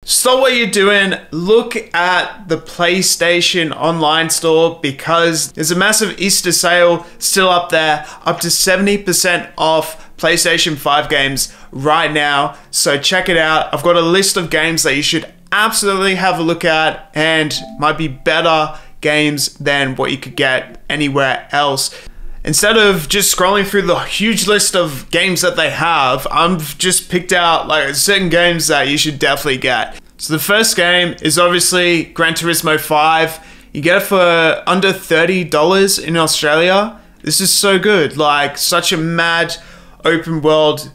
Stop what you're doing, look at the PlayStation online store because there's a massive Easter sale still up there, up to 70% off PlayStation 5 games right now. So check it out. I've got a list of games that you should absolutely have a look at and might be better games than what you could get anywhere else. Instead of just scrolling through the huge list of games that they have, I've just picked out like certain games that you should definitely get. So the first game is obviously Gran Turismo 5. You get it for under $30 in Australia. This is so good, like such a mad open world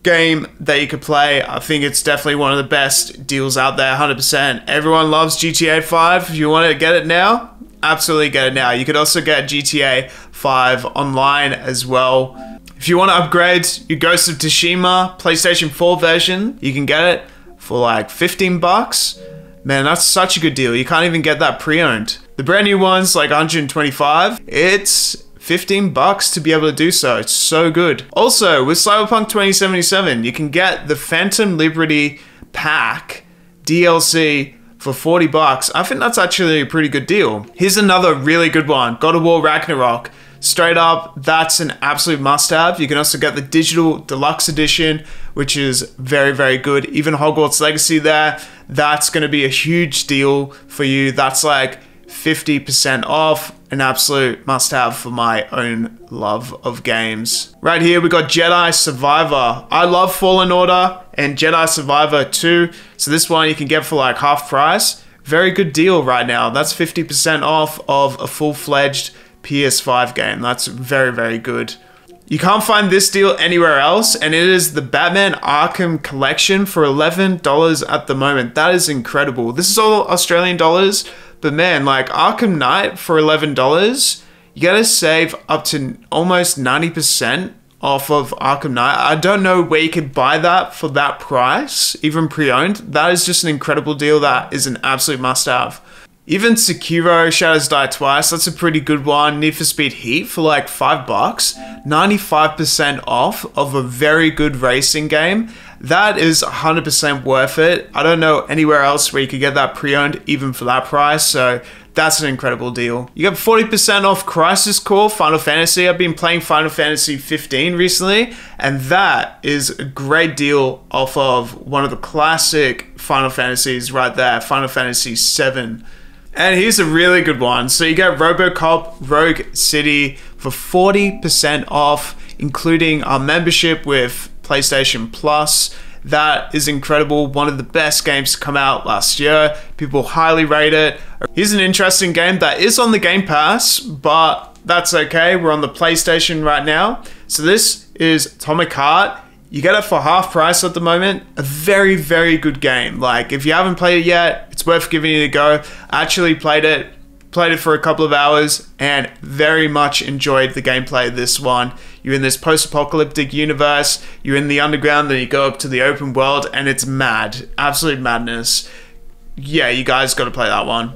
game that you could play. I think it's definitely one of the best deals out there, 100%. Everyone loves GTA 5. If you want to get it now, absolutely get it now. You could also get GTA 5 online as well. If you want to upgrade your Ghost of Tsushima PlayStation 4 version, you can get it for like 15 bucks. Man, that's such a good deal. You can't even get that pre-owned. The brand new one's like 125. It's 15 bucks to be able to do so. It's so good. Also, with Cyberpunk 2077, you can get the Phantom Liberty pack DLC for 40 bucks. I think that's actually a pretty good deal. Here's another really good one, God of War Ragnarok. Straight up, that's an absolute must-have. You can also get the digital deluxe edition, which is very, very good. Even Hogwarts Legacy there, that's going to be a huge deal for you. That's like 50% off, an absolute must-have for my own love of games. Right here, we got Jedi Survivor. I love Fallen Order and Jedi Survivor 2. So this one you can get for like half price. Very good deal right now. That's 50% off of a full-fledged PS5 game. That's very, very good. You can't find this deal anywhere else, and it is the Batman Arkham Collection for $11 at the moment. That is incredible. This is all Australian dollars, but man, like Arkham Knight for $11, you gotta save up to almost 90% off of Arkham Knight. I don't know where you could buy that for that price, even pre-owned. That is just an incredible deal. That is an absolute must-have. Even Sekiro Shadows Die Twice, that's a pretty good one. Need for Speed Heat for like 5 bucks, 95% off of a very good racing game. That is 100% worth it. I don't know anywhere else where you could get that pre-owned even for that price, so that's an incredible deal. You get 40% off Crisis Core Final Fantasy. I've been playing Final Fantasy 15 recently, and that is a great deal off of one of the classic Final Fantasies right there, Final Fantasy 7. And here's a really good one. So you get RoboCop Rogue City for 40% off, including our membership with PlayStation Plus. That is incredible. One of the best games to come out last year. People highly rate it. Here's an interesting game that is on the Game Pass, but that's okay. We're on the PlayStation right now. So this is Atomic Heart. You get it for half price at the moment. A very, very good game. Like, if you haven't played it yet, it's worth giving it a go. I actually played it for a couple of hours and very much enjoyed the gameplay of this one. You're in this post-apocalyptic universe, you're in the underground, then you go up to the open world, and it's mad. Absolute madness. Yeah, you guys gotta play that one.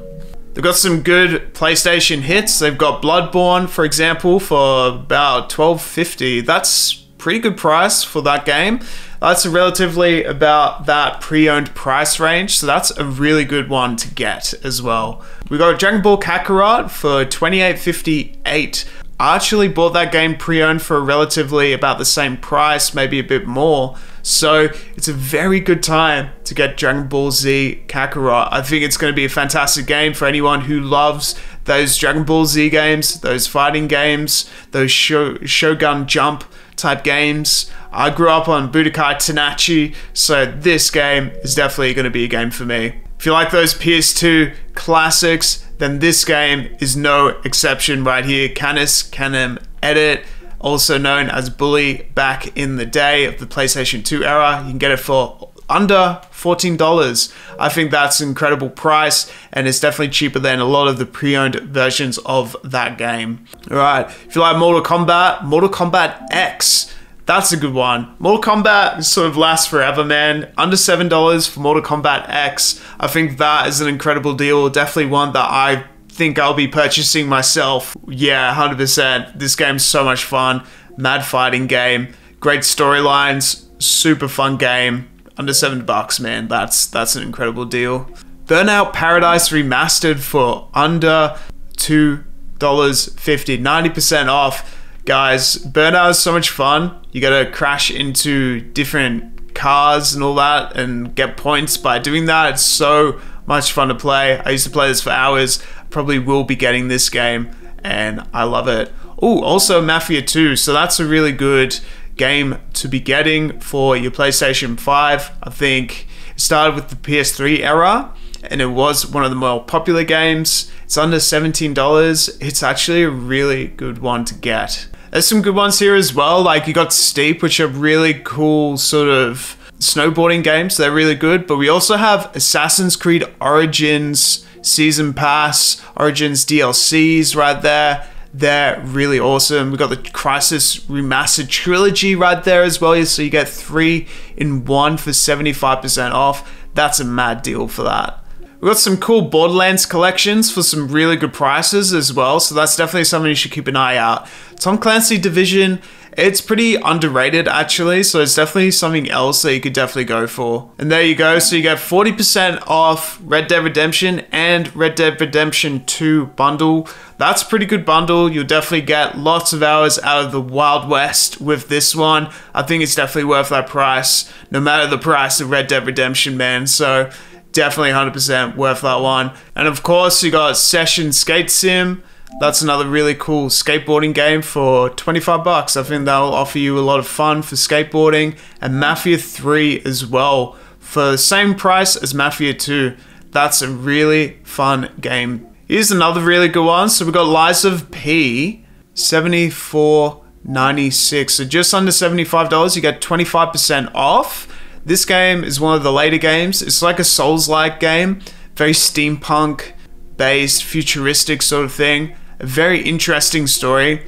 They've got some good PlayStation hits. They've got Bloodborne, for example, for about $12.50. That's pretty good price for that game. That's relatively about that pre-owned price range, so that's a really good one to get as well. We got Dragon Ball Kakarot for $28.58. I actually bought that game pre-owned for relatively about the same price, maybe a bit more. So it's a very good time to get Dragon Ball Z Kakarot. I think it's going to be a fantastic game for anyone who loves those Dragon Ball Z games, those fighting games, those Shogun Jump type games. I grew up on Budokai Tenkaichi, so this game is definitely going to be a game for me. If you like those PS2 classics, then this game is no exception right here. Canis Canem Edit, also known as Bully back in the day of the PlayStation 2 era. You can get it for under $14. I think that's an incredible price, and it's definitely cheaper than a lot of the pre-owned versions of that game. Alright, if you like Mortal Kombat X, that's a good one. Mortal Kombat sort of lasts forever, man. Under $7 for Mortal Kombat X. I think that is an incredible deal. Definitely one that I think I'll be purchasing myself. Yeah, 100%. This game's so much fun. Mad fighting game. Great storylines. Super fun game. under $7, man. That's an incredible deal. Burnout Paradise Remastered for under $2.50, 90% off. Guys, Burnout is so much fun. You gotta crash into different cars and all that and get points by doing that. It's so much fun to play. I used to play this for hours. Probably will be getting this game and I love it. Oh, also Mafia 2. So that's a really good game to be getting for your PlayStation 5. I think it started with the PS3 era and it was one of the more popular games. It's under $17. It's actually a really good one to get. There's some good ones here as well. Like you got Steep, which are really cool sort of snowboarding games. They're really good. But we also have Assassin's Creed Origins Season Pass, Origins DLCs right there. They're really awesome. We've got the Crisis Remastered Trilogy right there as well. So you get 3 in 1 for 75% off. That's a mad deal for that. We've got some cool Borderlands collections for some really good prices as well. So that's definitely something you should keep an eye out. Tom Clancy Division, it's pretty underrated actually. So it's definitely something else that you could definitely go for. And there you go. So you get 40% off Red Dead Redemption and Red Dead Redemption 2 bundle. That's a pretty good bundle. You'll definitely get lots of hours out of the Wild West with this one. I think it's definitely worth that price, no matter the price of Red Dead Redemption, man. So definitely 100% worth that one. And of course, you got Session Skate Sim. That's another really cool skateboarding game for $25. I think that'll offer you a lot of fun for skateboarding. And Mafia 3 as well for the same price as Mafia 2. That's a really fun game. Here's another really good one. So we've got Lies of P, $74.96. So just under $75, you get 25% off. This game is one of the later games. It's like a Souls-like game, very steampunk based, futuristic sort of thing. A very interesting story.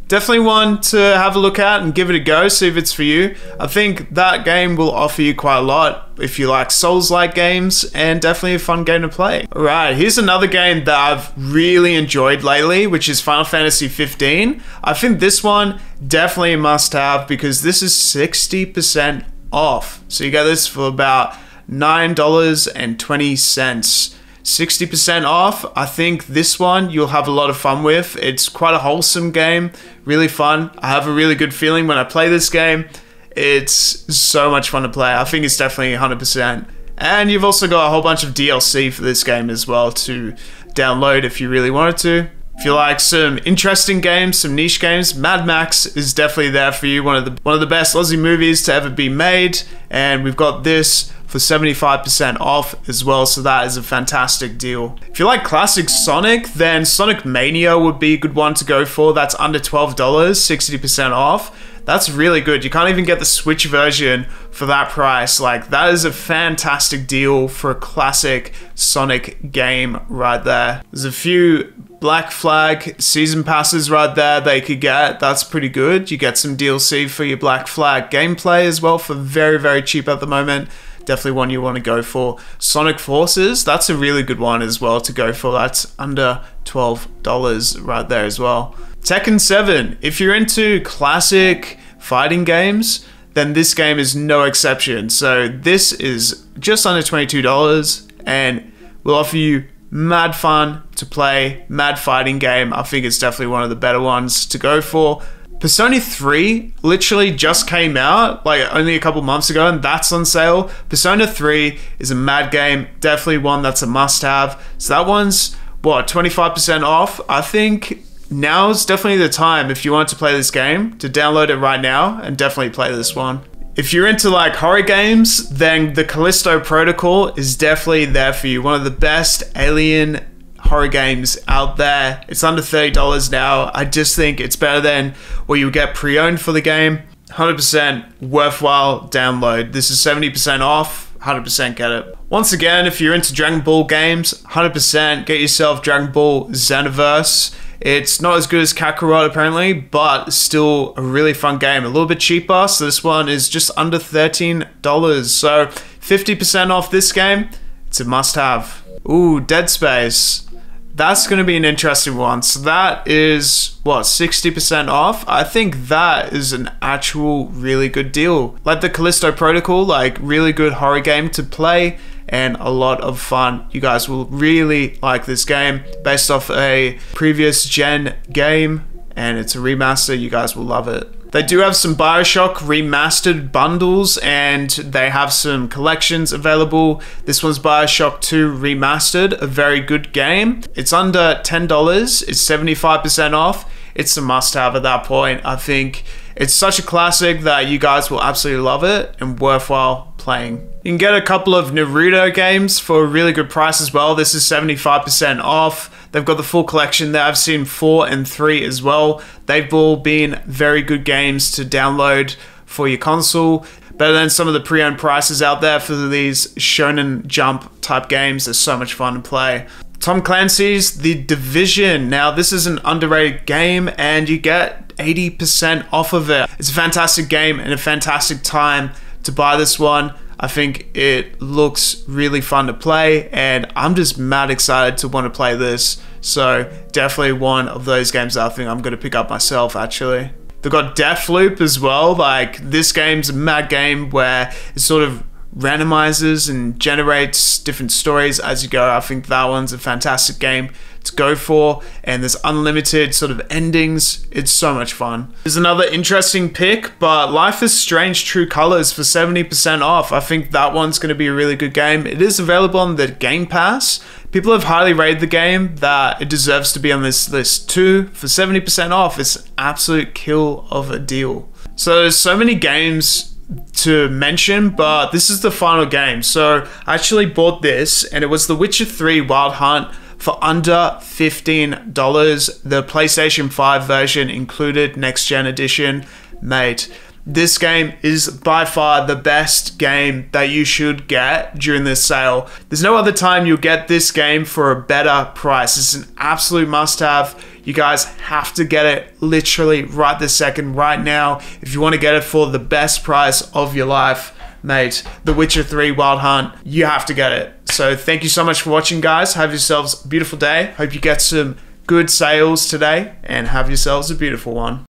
Definitely one to have a look at and give it a go, see if it's for you. I think that game will offer you quite a lot if you like Souls-like games, and definitely a fun game to play. Alright, here's another game that I've really enjoyed lately, which is Final Fantasy 15. I think this one definitely a must-have because this is 60% off. So you get this for about $9.20. 60% off. I think this one you'll have a lot of fun with. It's quite a wholesome game, really fun. I have a really good feeling when I play this game. It's so much fun to play. I think it's definitely 100%. And you've also got a whole bunch of DLC for this game as well to download if you really wanted to. If you like some interesting games, some niche games, Mad Max is definitely there for you. One of the best Aussie movies to ever be made, and we've got this for 75% off as well, so that is a fantastic deal. If you like classic Sonic, then Sonic Mania would be a good one to go for. That's under $12, 60% off. That's really good. You can't even get the Switch version for that price. Like, that is a fantastic deal for a classic Sonic game right there. There's a few Black Flag season passes right there that you could get. That's pretty good. You get some DLC for your Black Flag gameplay as well for very, very cheap at the moment. Definitely one you want to go for. Sonic Forces, that's a really good one as well to go for. That's under $12 right there as well. Tekken 7, if you're into classic fighting games, then this game is no exception. So this is just under $22 and will offer you mad fun to play, mad fighting game. I think it's definitely one of the better ones to go for. Persona 3 literally just came out like only a couple months ago, and that's on sale. Persona 3 is a mad game, definitely one that's a must-have. So that one's, what, 25% off? I think now's definitely the time if you want to play this game to download it right now and definitely play this one. If you're into like horror games, then the Callisto Protocol is definitely there for you. One of the best alien horror games out there. It's under $30 now. I just think it's better than what you get pre-owned for the game. 100% worthwhile download. This is 70% off. 100% get it. Once again, if you're into Dragon Ball games, 100% get yourself Dragon Ball Xenoverse. It's not as good as Kakarot apparently, but still a really fun game. A little bit cheaper, so this one is just under $13. So 50% off this game. It's a must-have. Ooh, Dead Space. That's going to be an interesting one. So that is, what, 60% off? I think that is an actual really good deal. Like the Callisto Protocol, like really good horror game to play and a lot of fun. You guys will really like this game, based off a previous gen game, and it's a remaster. You guys will love it. They do have some BioShock remastered bundles, and they have some collections available. This one's BioShock 2 remastered, a very good game. It's under $10, it's 75% off. It's a must-have at that point. I think it's such a classic that you guys will absolutely love it and worthwhile playing. You can get a couple of Naruto games for a really good price as well. This is 75% off. They've got the full collection there. I've seen 4 and 3 as well. They've all been very good games to download for your console. Better than some of the pre-owned prices out there for these Shonen Jump type games. They're so much fun to play. Tom Clancy's The Division. Now, this is an underrated game, and you get 80% off of it. It's a fantastic game and a fantastic time to buy this one. I think it looks really fun to play, and I'm just mad excited to want to play this. So definitely one of those games that I think I'm going to pick up myself, actually. They've got Deathloop as well. Like, this game's a mad game where it sort of randomizes and generates different stories as you go. I think that one's a fantastic game to go for, and there's unlimited sort of endings. It's so much fun. There's another interesting pick, but Life is Strange True Colors for 70% off. I think that one's going to be a really good game. It is available on the Game Pass. People have highly rated the game, that it deserves to be on this list too. For 70% off, it's an absolute kill of a deal. So there's so many games to mention, but this is the final game. So I actually bought this, and it was The Witcher 3 Wild Hunt for under $15. The PlayStation 5 version included, next gen edition. Mate, this game is by far the best game that you should get during this sale. There's no other time you'll get this game for a better price. It's an absolute must-have. You guys have to get it literally right this second, right now, if you want to get it for the best price of your life. Mate, The Witcher 3 Wild Hunt, you have to get it. So thank you so much for watching, guys. Have yourselves a beautiful day. Hope you get some good sales today, and have yourselves a beautiful one.